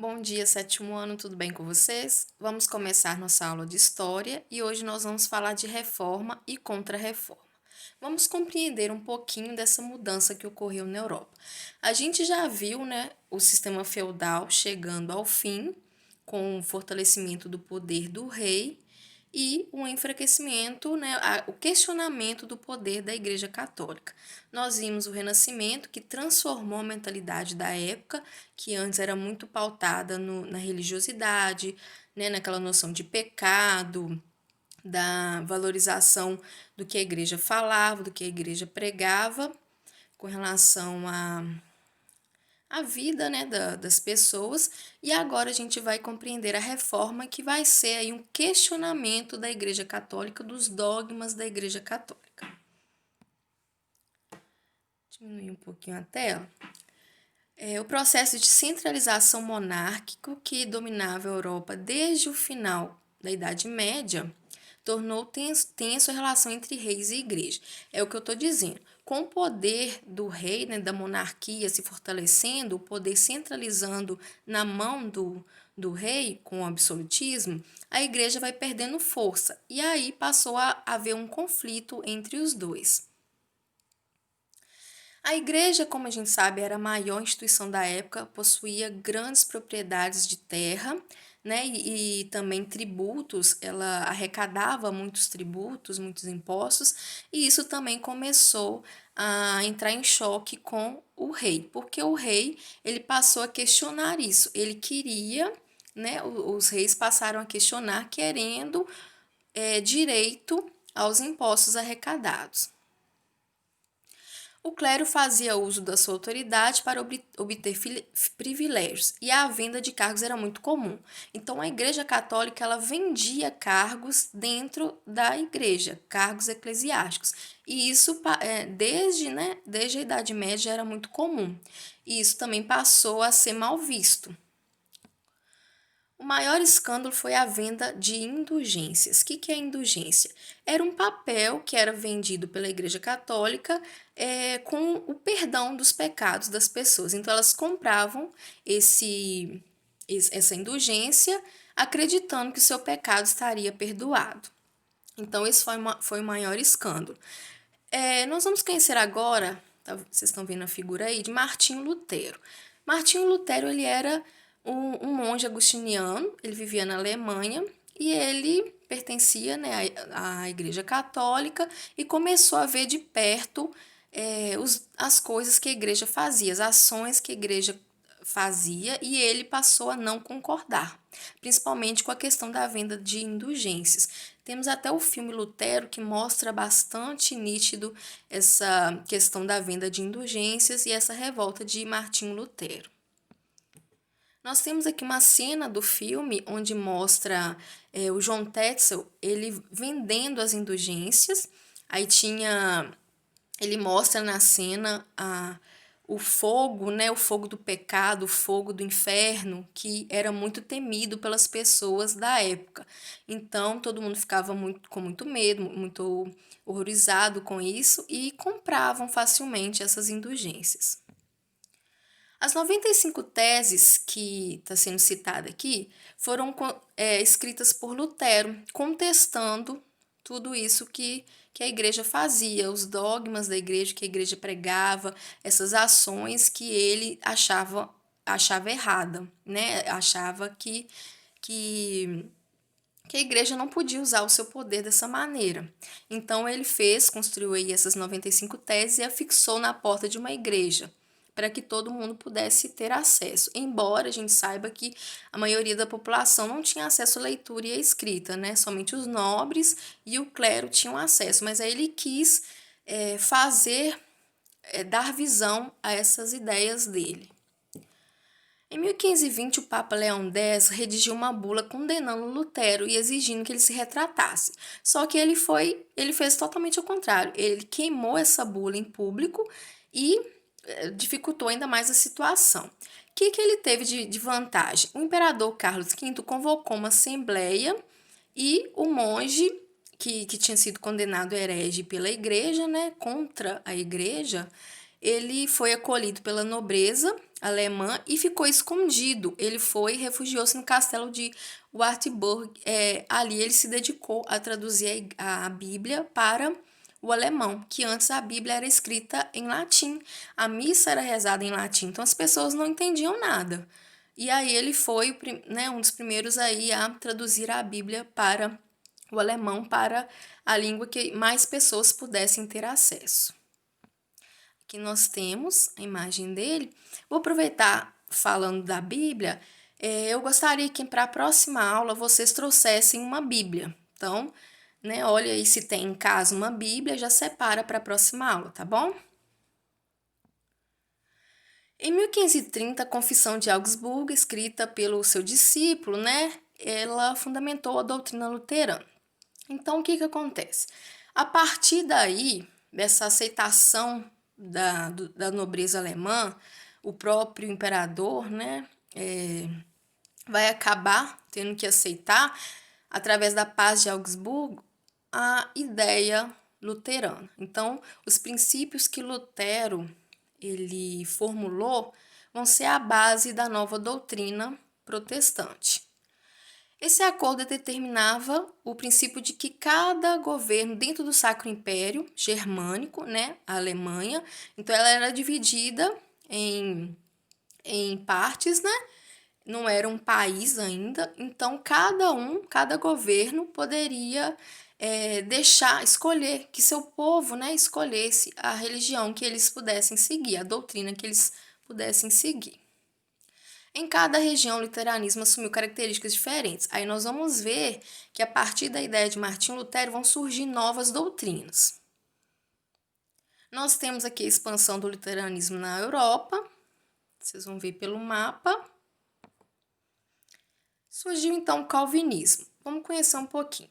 Bom dia, sétimo ano, tudo bem com vocês? Vamos começar nossa aula de história e hoje nós vamos falar de reforma e contra-reforma. Vamos compreender um pouquinho dessa mudança que ocorreu na Europa. A gente já viu, né, o sistema feudal chegando ao fim, com o fortalecimento do poder do rei e o enfraquecimento, né, o questionamento do poder da Igreja Católica. Nós vimos o Renascimento, que transformou a mentalidade da época, que antes era muito pautada na religiosidade, né, naquela noção de pecado, da valorização do que a igreja falava, do que a igreja pregava, com relação a vida, né, das pessoas, e agora a gente vai compreender a reforma, que vai ser aí um questionamento da Igreja Católica, dos dogmas da Igreja Católica. Diminuir um pouquinho a tela. O processo de centralização monárquico que dominava a Europa desde o final da Idade Média tornou tenso a relação entre reis e igreja. É o que eu estou dizendo. Com o poder do rei, né, da monarquia se fortalecendo, o poder centralizando na mão do rei, com o absolutismo, a igreja vai perdendo força. E aí passou a haver um conflito entre os dois. A igreja, como a gente sabe, era a maior instituição da época, possuía grandes propriedades de terra, né, e também tributos, ela arrecadava muitos tributos, muitos impostos, e isso também começou a entrar em choque com o rei, porque o rei, ele passou a questionar isso, ele queria, né, os reis passaram a questionar, querendo direito aos impostos arrecadados. O clero fazia uso da sua autoridade para obter privilégios e a venda de cargos era muito comum. Então, a Igreja Católica ela vendia cargos dentro da igreja, cargos eclesiásticos. E isso, desde a Idade Média, era muito comum. E isso também passou a ser mal visto. O maior escândalo foi a venda de indulgências. O que é indulgência? Era um papel que era vendido pela Igreja Católica com o perdão dos pecados das pessoas. Então, elas compravam essa indulgência acreditando que o seu pecado estaria perdoado. Então, esse foi o maior escândalo. Nós vamos conhecer agora, vocês estão vendo a figura aí, de Martinho Lutero. Martinho Lutero ele era um monge agostiniano, ele vivia na Alemanha e ele pertencia, né, à Igreja Católica e começou a ver de perto as coisas que a igreja fazia, as ações que a igreja fazia, e ele passou a não concordar, principalmente com a questão da venda de indulgências. Temos até o filme Lutero, que mostra bastante nítido essa questão da venda de indulgências e essa revolta de Martinho Lutero. Nós temos aqui uma cena do filme onde mostra o João Tetzel, ele vendendo as indulgências. Aí ele mostra na cena o fogo, né, o fogo do pecado, o fogo do inferno, que era muito temido pelas pessoas da época. Então, todo mundo ficava com muito medo, muito horrorizado com isso e compravam facilmente essas indulgências. As 95 teses que está sendo citada aqui foram escritas por Lutero, contestando tudo isso que a igreja fazia, os dogmas da igreja que a igreja pregava, essas ações que ele achava errada, né? Achava que a igreja não podia usar o seu poder dessa maneira. Então ele construiu aí essas 95 teses e afixou na porta de uma igreja, para que todo mundo pudesse ter acesso, embora a gente saiba que a maioria da população não tinha acesso à leitura e à escrita, né? Somente os nobres e o clero tinham acesso, mas aí ele quis dar visão a essas ideias dele. Em 1520, o Papa Leão X redigiu uma bula condenando Lutero e exigindo que ele se retratasse. Só que ele fez totalmente o contrário. Ele queimou essa bula em público e dificultou ainda mais a situação. O que ele teve de vantagem? O imperador Carlos V convocou uma assembleia e o monge que tinha sido condenado herege pela igreja, né, contra a igreja, ele foi acolhido pela nobreza, alemã e ficou escondido. Ele foi e refugiou-se no castelo de Wartburg. Ali ele se dedicou a traduzir a Bíblia para o alemão, que antes a Bíblia era escrita em latim. A missa era rezada em latim, então as pessoas não entendiam nada. E aí ele foi, né, um dos primeiros aí a traduzir a Bíblia para o alemão, para a língua que mais pessoas pudessem ter acesso. Aqui nós temos a imagem dele. Vou aproveitar falando da Bíblia. Eu gostaria que para a próxima aula vocês trouxessem uma Bíblia. Então, né, olha aí se tem em casa uma Bíblia, já separa para a próxima aula, tá bom? Em 1530, a Confissão de Augsburgo, escrita pelo seu discípulo, né, ela fundamentou a doutrina luterana. Então, o que acontece? A partir daí, dessa aceitação da nobreza alemã, o próprio imperador, né, vai acabar tendo que aceitar, através da paz de Augsburgo, a ideia luterana. Então, os princípios que Lutero ele formulou vão ser a base da nova doutrina protestante. Esse acordo determinava o princípio de que cada governo dentro do Sacro Império Germânico, né, a Alemanha, então ela era dividida em partes, né? Não era um país ainda, então cada governo poderia escolher, que seu povo, né, escolhesse a religião que eles pudessem seguir, a doutrina que eles pudessem seguir. Em cada região, o luteranismo assumiu características diferentes. Aí nós vamos ver que a partir da ideia de Martinho Lutero vão surgir novas doutrinas. Nós temos aqui a expansão do luteranismo na Europa. Vocês vão ver pelo mapa. Surgiu então o calvinismo. Vamos conhecer um pouquinho.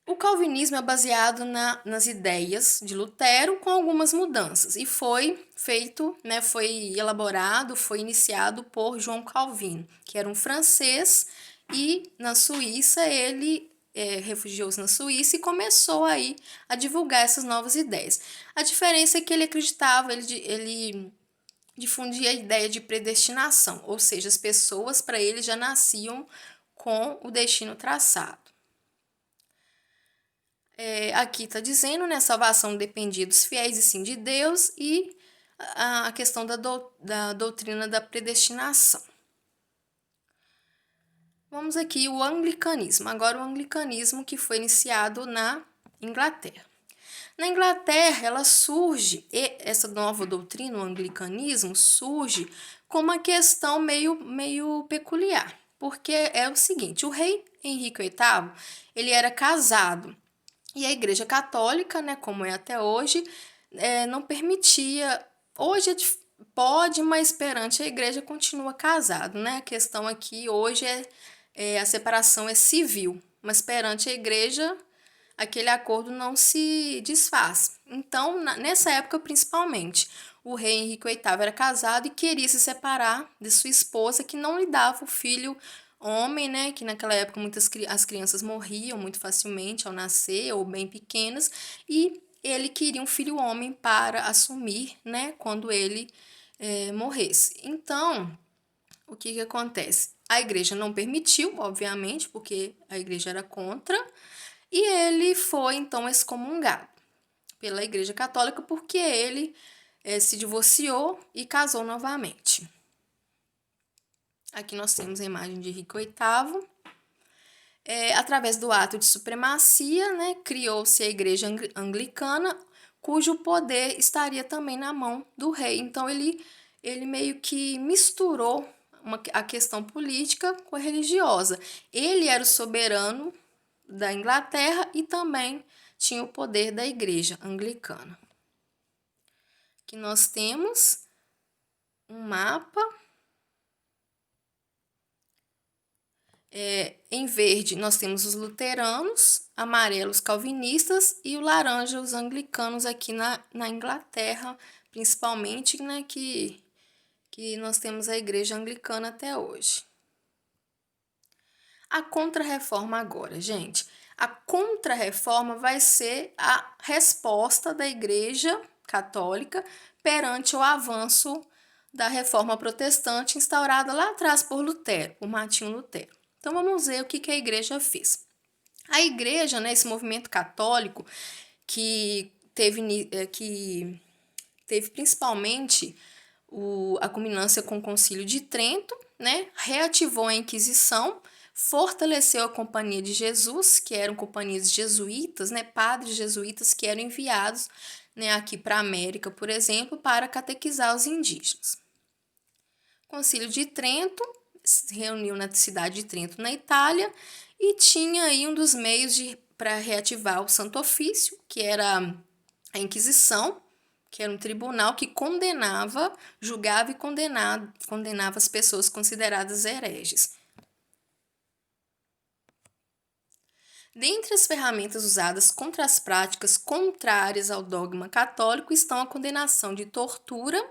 O calvinismo é baseado nas ideias de Lutero, com algumas mudanças, e foi feito, né, foi elaborado, foi iniciado por João Calvino, que era um francês, e na Suíça ele refugiou-se na Suíça e começou aí a divulgar essas novas ideias. A diferença é que ele acreditava, ele difundia a ideia de predestinação, ou seja, as pessoas para ele já nasciam com o destino traçado. Aqui está dizendo, né, a salvação dependia dos fiéis e sim de Deus, e a questão da doutrina da predestinação. Vamos aqui o anglicanismo. Agora o anglicanismo que foi iniciado na Inglaterra. Na Inglaterra, ela surge, essa nova doutrina, o anglicanismo, surge com uma questão meio peculiar, porque é o seguinte, o rei Henrique VIII, ele era casado, e a Igreja Católica, né, como é até hoje, não permitia. Hoje pode, mas perante a Igreja continua casado, né? A questão aqui hoje a separação é civil, mas perante a Igreja aquele acordo não se desfaz. Então, nessa época principalmente, o rei Henrique VIII era casado e queria se separar de sua esposa, que não lhe dava o filho homem, né, que naquela época as crianças morriam muito facilmente ao nascer ou bem pequenas, e ele queria um filho homem para assumir, né, quando ele morresse. Então, o que acontece? A igreja não permitiu, obviamente, porque a igreja era contra, e ele foi então excomungado pela Igreja Católica porque ele se divorciou e casou novamente. Aqui nós temos a imagem de Henrique VIII. Através do ato de supremacia, né, criou-se a Igreja Anglicana, cujo poder estaria também na mão do rei. Então, ele meio que misturou a questão política com a religiosa. Ele era o soberano da Inglaterra e também tinha o poder da Igreja Anglicana. Aqui nós temos um mapa. Em verde nós temos os luteranos, amarelo os calvinistas e o laranja os anglicanos aqui na Inglaterra, principalmente, né, que nós temos a Igreja Anglicana até hoje. A Contra-Reforma agora, gente. A Contra-Reforma vai ser a resposta da Igreja Católica perante o avanço da reforma protestante instaurada lá atrás por Lutero, por Martinho Lutero. Então vamos ver o que a igreja fez. A igreja, né, esse movimento católico que teve principalmente a culminância com o Concílio de Trento, né, reativou a Inquisição, fortaleceu a Companhia de Jesus, que eram companhias jesuítas, né, padres jesuítas que eram enviados, né, aqui para a América, por exemplo, para catequizar os indígenas. O Concílio de Trento se reuniu na cidade de Trento, na Itália, e tinha aí um dos meios para reativar o Santo Ofício, que era a Inquisição, que era um tribunal que julgava e condenava as pessoas consideradas hereges. Dentre as ferramentas usadas contra as práticas contrárias ao dogma católico estão a condenação de tortura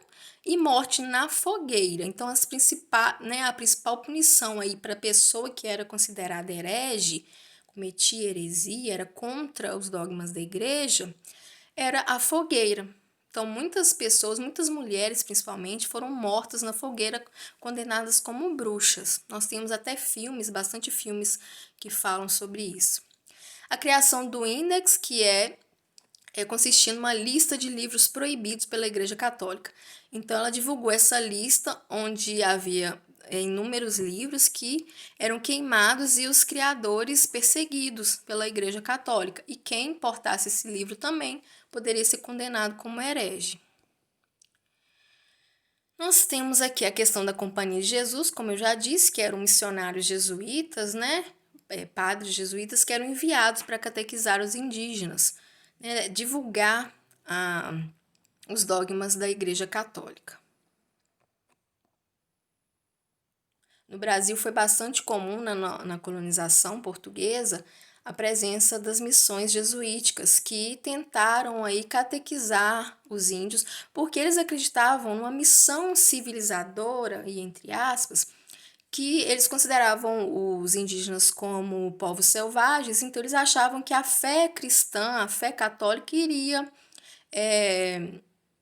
e morte na fogueira. Então, a principal punição aí para a pessoa que era considerada herege, cometia heresia, era contra os dogmas da igreja, era a fogueira. Então, muitas pessoas, muitas mulheres principalmente, foram mortas na fogueira, condenadas como bruxas. Nós temos até bastante filmes que falam sobre isso. A criação do Index, que consistia numa lista de livros proibidos pela Igreja Católica. Então, ela divulgou essa lista, onde havia inúmeros livros que eram queimados e os criadores perseguidos pela Igreja Católica. E quem portasse esse livro também poderia ser condenado como herege. Nós temos aqui a questão da Companhia de Jesus, como eu já disse, que eram missionários jesuítas, né? Padres jesuítas que eram enviados para catequizar os indígenas, né? Divulgar os dogmas da Igreja Católica. No Brasil foi bastante comum na colonização portuguesa a presença das missões jesuíticas que tentaram aí catequizar os índios, porque eles acreditavam numa missão civilizadora, e entre aspas, que eles consideravam os indígenas como povos selvagens, então eles achavam que a fé cristã, a fé católica iria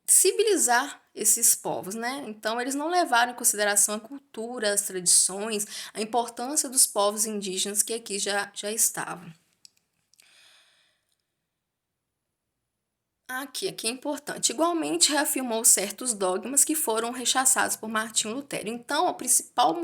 civilizar esses povos, né? Então, eles não levaram em consideração a cultura, as tradições, a importância dos povos indígenas que aqui já estavam. Aqui é importante. Igualmente, reafirmou certos dogmas que foram rechaçados por Martinho Lutero. Então, a principal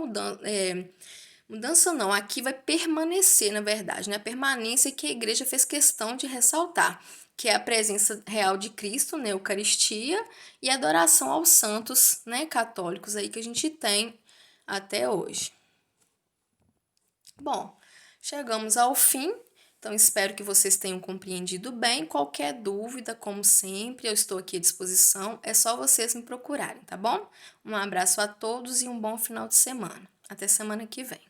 mudança não, aqui vai permanecer, na verdade, né? A permanência que a igreja fez questão de ressaltar, que é a presença real de Cristo na Eucaristia e a adoração aos santos, né, católicos aí que a gente tem até hoje. Bom, chegamos ao fim, então espero que vocês tenham compreendido bem. Qualquer dúvida, como sempre, eu estou aqui à disposição, é só vocês me procurarem, tá bom? Um abraço a todos e um bom final de semana. Até semana que vem.